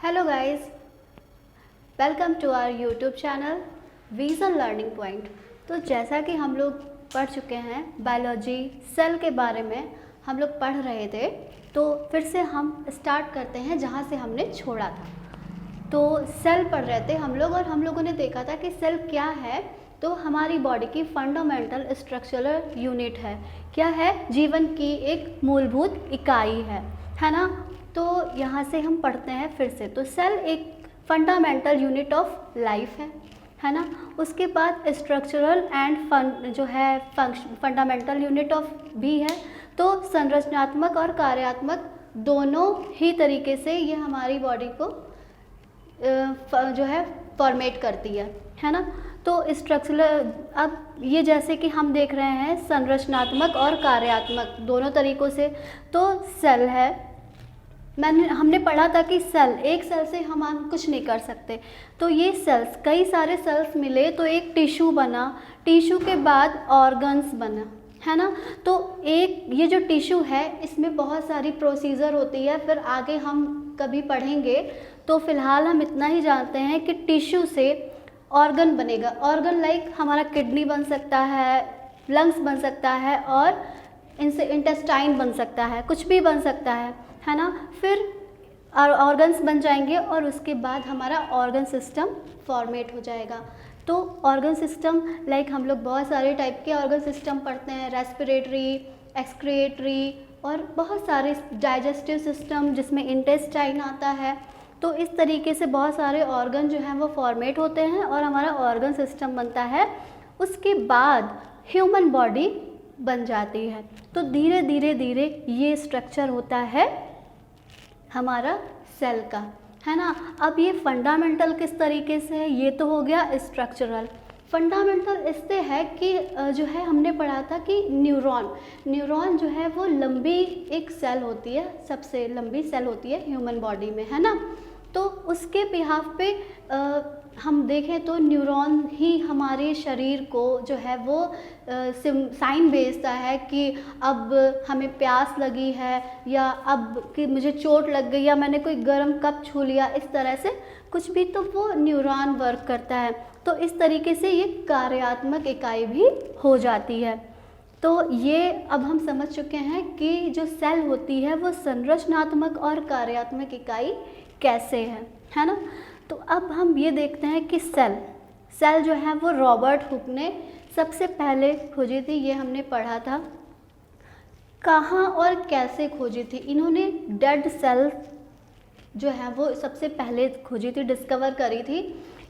Hello guys, welcome to our YouTube channel vision learning point. तो जैसा कि हम लोग पढ़ चुके हैं बायोलॉजी सेल के बारे में, हम लोग पढ़ रहे थे, तो फिर से हम स्टार्ट करते हैं जहाँ से हमने छोड़ा था। तो सेल पढ़ रहे थे हम लोग और हम लोगों ने देखा था कि सेल क्या है। तो हमारी बॉडी की फंडामेंटल स्ट्रक्चरल यूनिट है। क्या है? जीवन की एक मूलभूत इकाई है ना। तो यहाँ से हम पढ़ते हैं फिर से। तो सेल एक फंडामेंटल यूनिट ऑफ लाइफ है ना। उसके बाद स्ट्रक्चरल एंड जो है फंडामेंटल यूनिट ऑफ भी है। तो संरचनात्मक और कार्यात्मक दोनों ही तरीके से ये हमारी बॉडी को जो है फॉर्मेट करती है ना। तो स्ट्रक्चरल, अब ये जैसे कि हम देख रहे हैं संरचनात्मक और कार्यात्मक दोनों तरीक़ों से। तो सेल है, हमने पढ़ा था कि सेल, एक सेल से हम कुछ नहीं कर सकते। तो ये सेल्स, कई सारे सेल्स मिले तो एक टिश्यू बना, टिश्यू के बाद ऑर्गन्स बना, है ना। तो एक ये जो टिश्यू है इसमें बहुत सारी प्रोसीजर होती है, फिर आगे हम कभी पढ़ेंगे। तो फिलहाल हम इतना ही जानते हैं कि टिश्यू से ऑर्गन बनेगा। ऑर्गन लाइक हमारा किडनी बन सकता है, लंग्स बन सकता है, और इनसे इंटेस्टाइन बन सकता है, कुछ भी बन सकता है ना। फिर ऑर्गन्स बन जाएंगे और उसके बाद हमारा ऑर्गन सिस्टम फॉर्मेट हो जाएगा। तो ऑर्गन सिस्टम लाइक हम लोग बहुत सारे टाइप के ऑर्गन सिस्टम पढ़ते हैं, रेस्पिरेटरी, एक्सक्रिएटरी और बहुत सारे, डाइजेस्टिव सिस्टम जिसमें इंटेस्टाइन आता है। तो इस तरीके से बहुत सारे ऑर्गन जो हैं वो फॉर्मेट होते हैं और हमारा ऑर्गन सिस्टम बनता है। उसके बाद ह्यूमन बॉडी बन जाती है। तो धीरे धीरे धीरे ये स्ट्रक्चर होता है हमारा सेल का, है ना। अब ये फंडामेंटल किस तरीके से है, ये तो हो गया स्ट्रक्चरल। फंडामेंटल इससे है कि जो है हमने पढ़ा था कि न्यूरॉन जो है वो लंबी एक सेल होती है, सबसे लंबी सेल होती है ह्यूमन बॉडी में, है ना। तो उसके बिहाफ पे हम देखें तो न्यूरॉन ही हमारे शरीर को जो है वो साइन भेजता है कि अब हमें प्यास लगी है, या अब कि मुझे चोट लग गई, या मैंने कोई गर्म कप छू लिया, इस तरह से कुछ भी, तो वो न्यूरॉन वर्क करता है। तो इस तरीके से ये कार्यात्मक इकाई भी हो जाती है। तो ये अब हम समझ चुके हैं कि जो सेल होती है वो संरचनात्मक और कार्यात्मक इकाई कैसे है ना। तो अब हम ये देखते हैं कि सेल जो है वो रॉबर्ट हुक ने सबसे पहले खोजी थी। ये हमने पढ़ा था। कहाँ और कैसे खोजी थी इन्होंने? डेड सेल जो है वो सबसे पहले खोजी थी, डिस्कवर करी थी।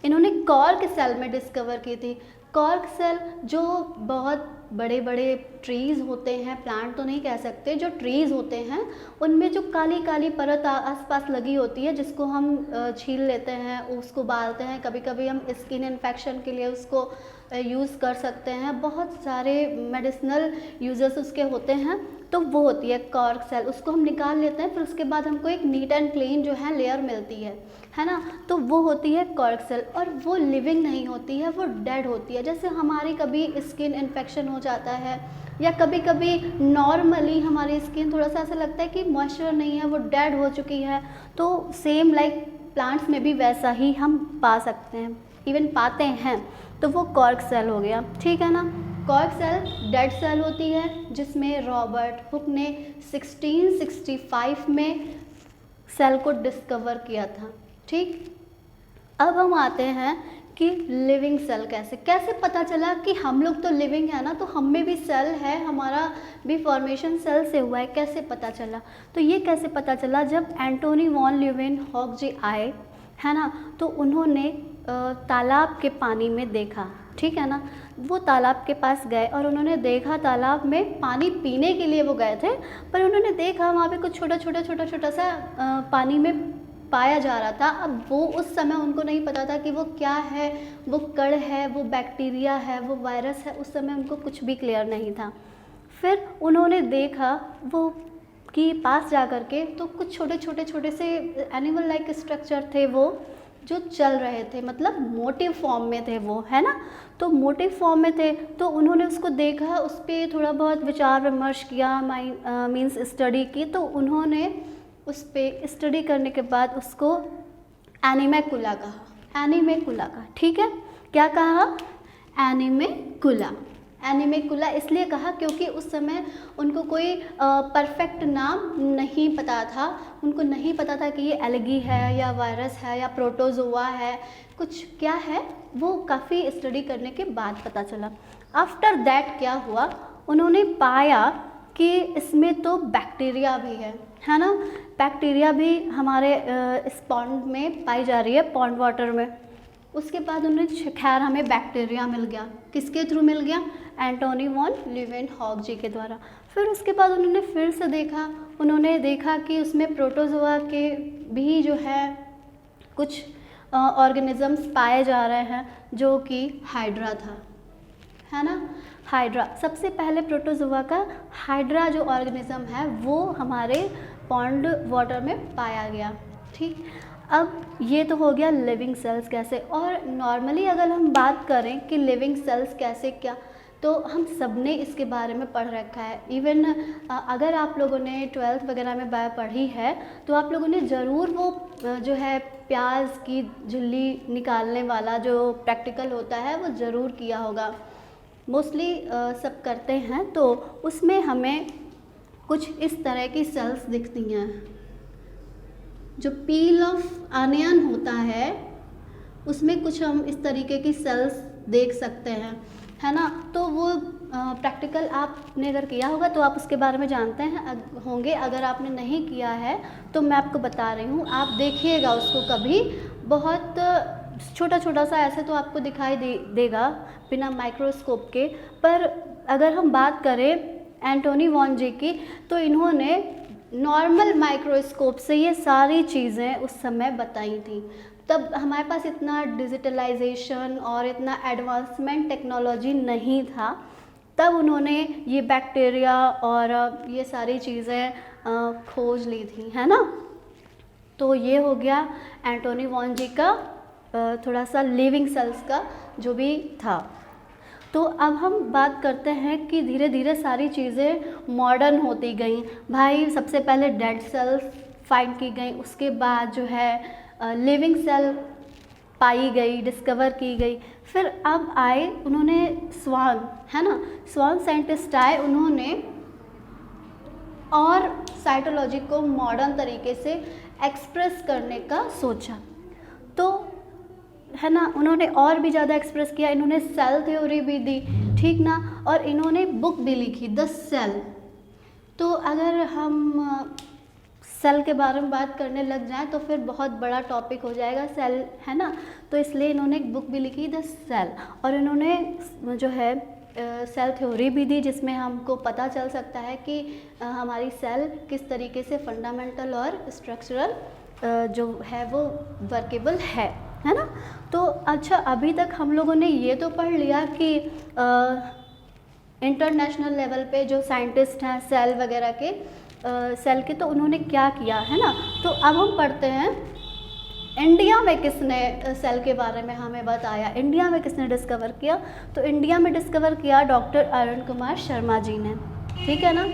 इन्होंने कॉर्क सेल में डिस्कवर की थी। कॉर्क सेल जो बहुत बड़े बड़े ट्रीज़ होते हैं, प्लांट तो नहीं कह सकते, जो ट्रीज़ होते हैं उनमें जो काली काली परत आसपास लगी होती है, जिसको हम छील लेते हैं, उसको बालते हैं, कभी कभी हम स्किन इन्फेक्शन के लिए उसको यूज़ कर सकते हैं, बहुत सारे मेडिसिनल यूजेस उसके होते हैं। तो वो होती है कॉर्क सेल, उसको हम निकाल लेते हैं, फिर उसके बाद हमको एक नीट एंड क्लीन जो है लेयर मिलती है ना। तो वो होती है कॉर्क सेल, और वो लिविंग नहीं होती है, वो डेड होती है। जैसे हमारी कभी स्किन इन्फेक्शन हो जाता है, या कभी कभी नॉर्मली हमारी स्किन थोड़ा सा ऐसा लगता है कि मॉइस्चर नहीं है, वो डेड हो चुकी है। तो सेम लाइक प्लांट्स में भी वैसा ही हम पा सकते हैं, इवन पाते हैं। तो वो कॉर्क सेल हो गया, ठीक है ना। कॉर्क सेल डेड सेल होती है, जिसमें रॉबर्ट हुक ने 1665 में सेल को डिस्कवर किया था, ठीक। अब हम आते हैं कि लिविंग सेल कैसे पता चला कि हम लोग तो लिविंग है ना, तो हम में भी सेल है, हमारा भी फॉर्मेशन सेल से हुआ है, कैसे पता चला? तो ये कैसे पता चला? जब एंटोनी वॉन ल्यूवेनहॉक जी आए, है ना, तो उन्होंने तालाब के पानी में देखा, ठीक है ना। वो तालाब के पास गए और उन्होंने देखा, तालाब में पानी पीने के लिए वो गए थे, पर उन्होंने देखा वहाँ पे कुछ छोटा सा पानी में पाया जा रहा था। अब वो उस समय उनको नहीं पता था कि वो क्या है, वो कण है, वो बैक्टीरिया है, वो वायरस है, उस समय उनको कुछ भी क्लियर नहीं था। फिर उन्होंने देखा वो कि पास जा कर के, तो कुछ छोटे से एनिमल लाइक स्ट्रक्चर थे वो, जो चल रहे थे, मतलब मोटिव फॉर्म में थे वो, है ना। तो मोटिव फॉर्म में थे, तो उन्होंने उसको देखा, उस पर थोड़ा बहुत विचार विमर्श किया, मीन्स स्टडी की। तो उन्होंने उस पर स्टडी करने के बाद उसको एनिमेकुला कहा, एनिमेकुला कहा, ठीक है। क्या कहा? एनिमेकुला। एनिमेकुला इसलिए कहा क्योंकि उस समय उनको कोई परफेक्ट नाम नहीं पता था, उनको नहीं पता था कि ये एलगी है या वायरस है या प्रोटोजोआ है, कुछ क्या है, वो काफ़ी स्टडी करने के बाद पता चला। आफ्टर दैट क्या हुआ, उन्होंने पाया कि इसमें तो बैक्टीरिया भी है ना, बैक्टीरिया भी हमारे इस पॉन्ड में पाई जा रही है, पॉन्ड वाटर में। उसके बाद उन्हें खैर हमें बैक्टीरिया मिल गया, किसके थ्रू मिल गया? एंटोनी वॉन लीवेनहॉक जी के द्वारा। फिर उसके बाद उन्होंने फिर से देखा, उन्होंने देखा कि उसमें प्रोटोजोआ के भी जो है कुछ ऑर्गेनिजम्स पाए जा रहे हैं, जो कि हाइड्रा था, है ना, हाइड्रा। सबसे पहले प्रोटोजोआ का हाइड्रा जो ऑर्गेनिज्म है वो हमारे पॉन्ड वाटर में पाया गया, ठीक। अब ये तो हो गया लिविंग सेल्स कैसे। और नॉर्मली अगर हम बात करें कि लिविंग सेल्स कैसे क्या, तो हम सब ने इसके बारे में पढ़ रखा है। इवन अगर आप लोगों ने 12th वगैरह में बायो पढ़ी है तो आप लोगों ने ज़रूर वो जो है प्याज की झिल्ली निकालने वाला जो प्रैक्टिकल होता है वो ज़रूर किया होगा, मोस्टली सब करते हैं। तो उसमें हमें कुछ इस तरह की सेल्स दिखती हैं, जो पील ऑफ अनियन होता है उसमें कुछ हम इस तरीके की सेल्स देख सकते हैं, है ना। तो वो प्रैक्टिकल आपने अगर किया होगा तो आप उसके बारे में जानते हैं होंगे, अगर आपने नहीं किया है तो मैं आपको बता रही हूँ, आप देखिएगा उसको कभी। बहुत छोटा छोटा सा ऐसे तो आपको दिखाई देगा बिना माइक्रोस्कोप के, पर अगर हम बात करें एंटोनी वॉन जी की तो इन्होंने नॉर्मल माइक्रोस्कोप से ये सारी चीज़ें उस समय बताई थी। तब हमारे पास इतना डिजिटलाइजेशन और इतना एडवांसमेंट टेक्नोलॉजी नहीं था, तब उन्होंने ये बैक्टीरिया और ये सारी चीज़ें खोज ली थी, है ना। तो ये हो गया एंटोनी वॉन जी का थोड़ा सा लिविंग सेल्स का जो भी था। तो अब हम बात करते हैं कि धीरे धीरे सारी चीज़ें मॉडर्न होती गई भाई। सबसे पहले डेड सेल्स फाइंड की गई, उसके बाद जो है लिविंग सेल पाई गई, डिस्कवर की गई। फिर अब आए उन्होंने स्वान, है ना, स्वान साइंटिस्ट आए, उन्होंने और साइटोलॉजी को मॉडर्न तरीके से एक्सप्रेस करने का सोचा। तो है ना, उन्होंने और भी ज़्यादा एक्सप्रेस किया, इन्होंने सेल थ्योरी भी दी, ठीक ना, और इन्होंने बुक भी लिखी द सेल। तो अगर हम सेल के बारे में बात करने लग जाएं तो फिर बहुत बड़ा टॉपिक हो जाएगा सेल, है ना। तो इसलिए इन्होंने एक बुक भी लिखी द सेल, और इन्होंने जो है सेल थ्योरी भी दी, जिसमें हमको पता चल सकता है कि हमारी सेल किस तरीके से फंडामेंटल और स्ट्रक्चरल जो है वो वर्केबल है ना। तो अच्छा, अभी तक हम लोगों ने ये तो पढ़ लिया कि इंटरनेशनल लेवल पे जो साइंटिस्ट हैं सेल वगैरह के सेल के, तो उन्होंने क्या किया, है ना। तो अब हम पढ़ते हैं इंडिया में किसने सेल के बारे में हमें बताया, इंडिया में किसने डिस्कवर किया। तो इंडिया में डिस्कवर किया डॉक्टर अरुण कुमार शर्मा जी ने, ठीक है ना।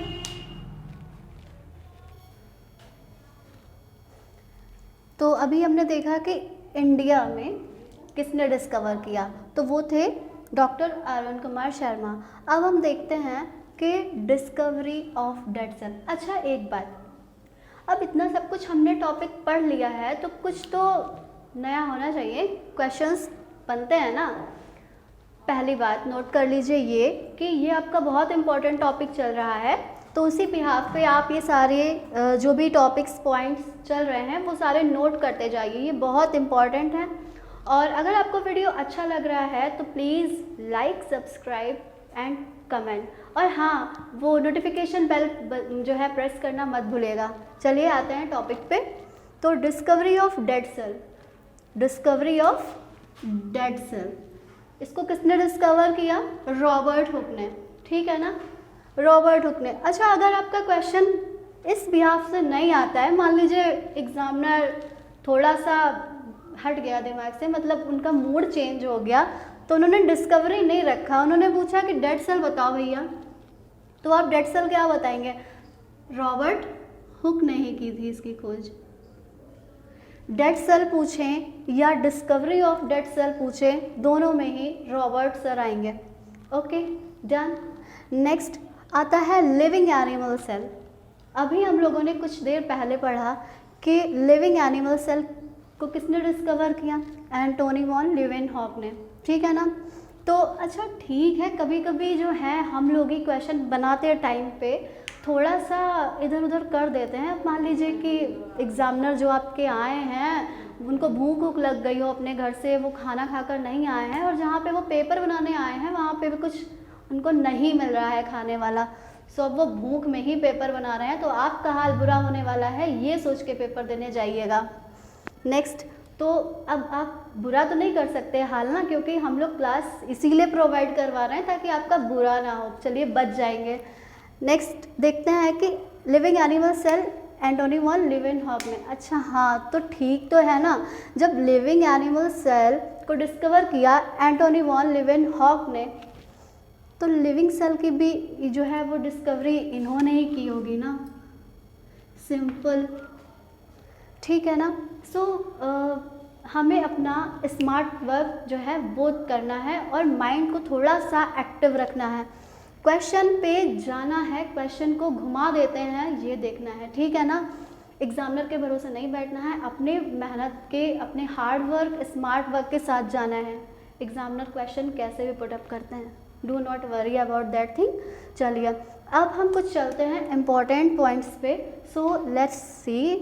तो अभी हमने देखा कि इंडिया में किसने डिस्कवर किया, तो वो थे डॉक्टर अरुण कुमार शर्मा। अब हम देखते हैं कि डिस्कवरी ऑफ डेड सेल। अच्छा एक बात, अब इतना सब कुछ हमने टॉपिक पढ़ लिया है तो कुछ तो नया होना चाहिए, क्वेश्चंस बनते हैं ना। पहली बात नोट कर लीजिए ये कि ये आपका बहुत इम्पोर्टेंट टॉपिक चल रहा है, तो उसी बिहाफ पे आप ये सारे जो भी टॉपिक्स पॉइंट्स चल रहे हैं वो सारे नोट करते जाइए, ये बहुत इम्पॉर्टेंट है। और अगर आपको वीडियो अच्छा लग रहा है तो please like, subscribe and comment, और हाँ वो नोटिफिकेशन बेल जो है प्रेस करना मत भूलिएगा। चलिए आते हैं टॉपिक पे। तो discovery of dead cell, discovery of dead cell, इसको किसने डिस्कवर किया? रॉबर्ट हुक ने, ठीक है ना, रॉबर्ट हुक ने। अच्छा, अगर आपका क्वेश्चन इस बिहाफ से नहीं आता है, मान लीजिए एग्जामिनर थोड़ा सा हट गया दिमाग से, मतलब उनका मूड चेंज हो गया, तो उन्होंने डिस्कवरी नहीं रखा, उन्होंने पूछा कि डेड सेल बताओ भैया, तो आप डेड सेल क्या बताएंगे? रॉबर्ट हुक ने ही की थी इसकी खोज, डेड सेल पूछें या डिस्कवरी ऑफ डेड सेल पूछें, दोनों में ही रॉबर्ट सर आएंगे। Okay done. नेक्स्ट आता है लिविंग एनिमल सेल। अभी हम लोगों ने कुछ देर पहले पढ़ा कि लिविंग एनिमल सेल को किसने डिस्कवर किया, एंटोनी वॉन लीवेनहॉक ने, ठीक है ना। तो अच्छा ठीक है, कभी कभी जो है हम लोग ही क्वेश्चन बनाते टाइम पे थोड़ा सा इधर उधर कर देते हैं। मान लीजिए कि एग्ज़ामिनर जो आपके आए हैं उनको भूख वूख लग गई हो, अपने घर से वो खाना खाकर नहीं आए हैं और जहाँ पे वो पेपर बनाने आए हैं वहाँ पे भी कुछ उनको नहीं मिल रहा है खाने वाला, सो अब वो भूख में ही पेपर बना रहे हैं, तो आपका हाल बुरा होने वाला है, ये सोच के पेपर देने जाइएगा। नेक्स्ट, तो अब आप बुरा तो नहीं कर सकते हाल ना, क्योंकि हम लोग क्लास इसीलिए प्रोवाइड करवा रहे हैं ताकि आपका बुरा ना हो, चलिए बच जाएंगे। नेक्स्ट देखते हैं कि living animal cell Antonie van Leeuwenhoek ने, अच्छा हाँ तो ठीक तो है ना, जब लिविंग एनिमल सेल को डिस्कवर किया एंटोनी वॉन लीवेनहॉक ने, तो लिविंग सेल की भी जो है वो डिस्कवरी इन्होंने ही की होगी ना, सिंपल, ठीक है ना। सो हमें अपना स्मार्ट वर्क जो है वो करना है और माइंड को थोड़ा सा एक्टिव रखना है, क्वेश्चन पे जाना है, क्वेश्चन को घुमा देते हैं ये देखना है, ठीक है ना। एग्जामिनर के भरोसे नहीं बैठना है, अपने मेहनत के, अपने हार्ड वर्क स्मार्ट वर्क के साथ जाना है। एग्जामिनर क्वेश्चन कैसे भी पुटअप करते हैं, do not worry about that thing. चलिए अब हम कुछ चलते हैं इम्पॉर्टेंट पॉइंट्स पे। सो लेट्स सी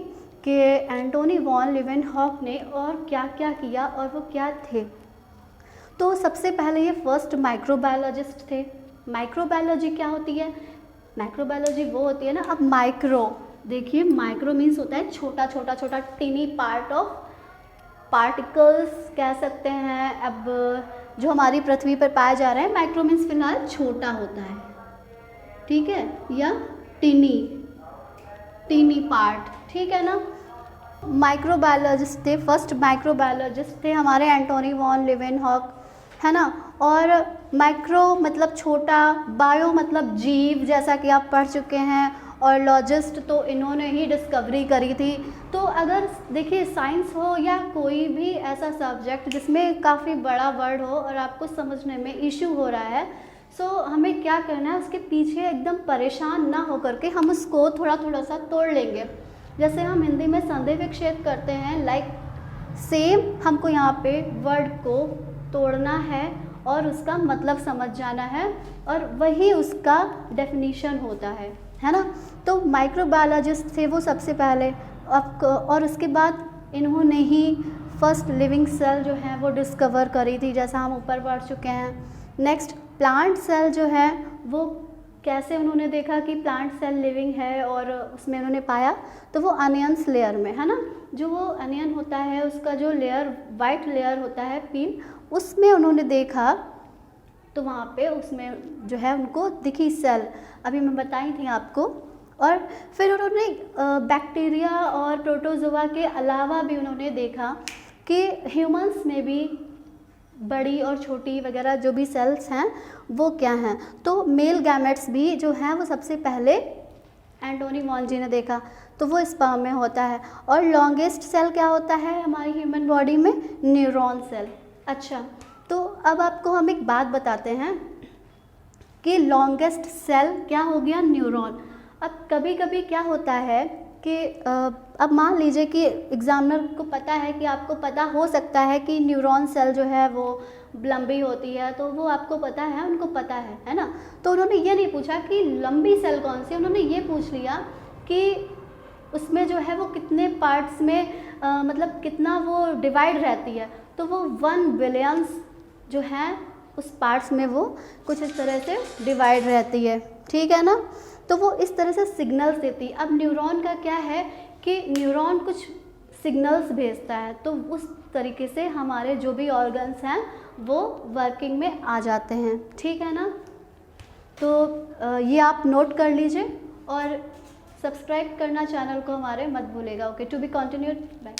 कि एंटोनी वॉन लीवेनहॉक ने और क्या क्या किया और वो क्या थे। तो सबसे पहले ये फर्स्ट माइक्रोबायोलॉजिस्ट थे। माइक्रोबायोलॉजी क्या होती है, माइक्रोबायोलॉजी वो होती है ना, अब माइक्रो देखिए, माइक्रो मीन्स होता है छोटा छोटा छोटा, टिनी पार्ट ऑफ पार्टिकल्स कह सकते हैं। अब जो हमारी पृथ्वी पर पाया जा रहा है, माइक्रो मीन्स फिलहाल छोटा होता है, ठीक है, या टीनी पार्ट, ठीक है ना। माइक्रोबायोलॉजिस्ट थे, फर्स्ट माइक्रोबायोलॉजिस्ट थे हमारे एंटोनी वॉन लीवेनहॉक, है ना। और माइक्रो मतलब छोटा, बायो मतलब जीव, जैसा कि आप पढ़ चुके हैं, और लॉजिस्ट तो इन्होंने ही डिस्कवरी करी थी। तो अगर देखिए साइंस हो या कोई भी ऐसा सब्जेक्ट जिसमें काफ़ी बड़ा वर्ड हो और आपको समझने में इशू हो रहा है, सो हमें क्या करना है, उसके पीछे एकदम परेशान ना होकर के हम उसको थोड़ा थोड़ा सा तोड़ लेंगे। जैसे हम हिंदी में संधि विच्छेद करते हैं, लाइक सेम हमको यहाँ पे वर्ड को तोड़ना है और उसका मतलब समझ जाना है और वही उसका डेफिनीशन होता है ना। तो माइक्रोबायोलॉजिस्ट थे वो सबसे पहले, और उसके बाद इन्होंने ही फर्स्ट लिविंग सेल जो है वो डिस्कवर करी थी, जैसा हम ऊपर पढ़ चुके हैं। नेक्स्ट प्लांट सेल जो है वो कैसे उन्होंने देखा कि प्लांट सेल लिविंग है और उसमें उन्होंने पाया, तो वो अनियंस लेयर में, है ना, जो वो अनियन होता है उसका जो लेयर वाइट लेयर होता है पील, उसमें उन्होंने देखा, तो वहाँ पे उसमें जो है उनको दिखी सेल, अभी मैं बताई थी आपको। और फिर उन्होंने बैक्टीरिया और प्रोटोजोआ के अलावा भी उन्होंने देखा कि ह्यूमंस में भी बड़ी और छोटी वगैरह जो भी सेल्स हैं वो क्या हैं। तो मेल गैमेट्स भी जो हैं वो सबसे पहले एंटोनी वॉन जी ने देखा, तो वो स्पर्म में होता है। और लॉन्गेस्ट सेल क्या होता है हमारी ह्यूमन बॉडी में, न्यूरॉन सेल। अच्छा, तो अब आपको हम एक बात बताते हैं कि लॉन्गेस्ट सेल क्या हो गया, न्यूरॉन। अब कभी कभी क्या होता है कि अब मान लीजिए कि एग्जामिनर को पता है कि आपको पता हो सकता है कि न्यूरॉन सेल जो है वो लंबी होती है, तो वो आपको पता है, उनको पता है ना। तो उन्होंने ये नहीं पूछा कि लंबी सेल कौन सी, उन्होंने ये पूछ लिया कि उसमें जो है वो कितने पार्ट्स में मतलब कितना वो डिवाइड रहती है। तो वो 1 बिलियंस जो है उस पार्ट्स में वो कुछ इस तरह से डिवाइड रहती है, ठीक है ना। तो वो इस तरह से सिग्नल्स देती है। अब न्यूरॉन का क्या है कि न्यूरॉन कुछ सिग्नल्स भेजता है, तो उस तरीके से हमारे जो भी ऑर्गन्स हैं वो वर्किंग में आ जाते हैं, ठीक है ना। तो ये आप नोट कर लीजिए और सब्सक्राइब करना चैनल को हमारे मत भूलेगा। Okay, to be continued, bye.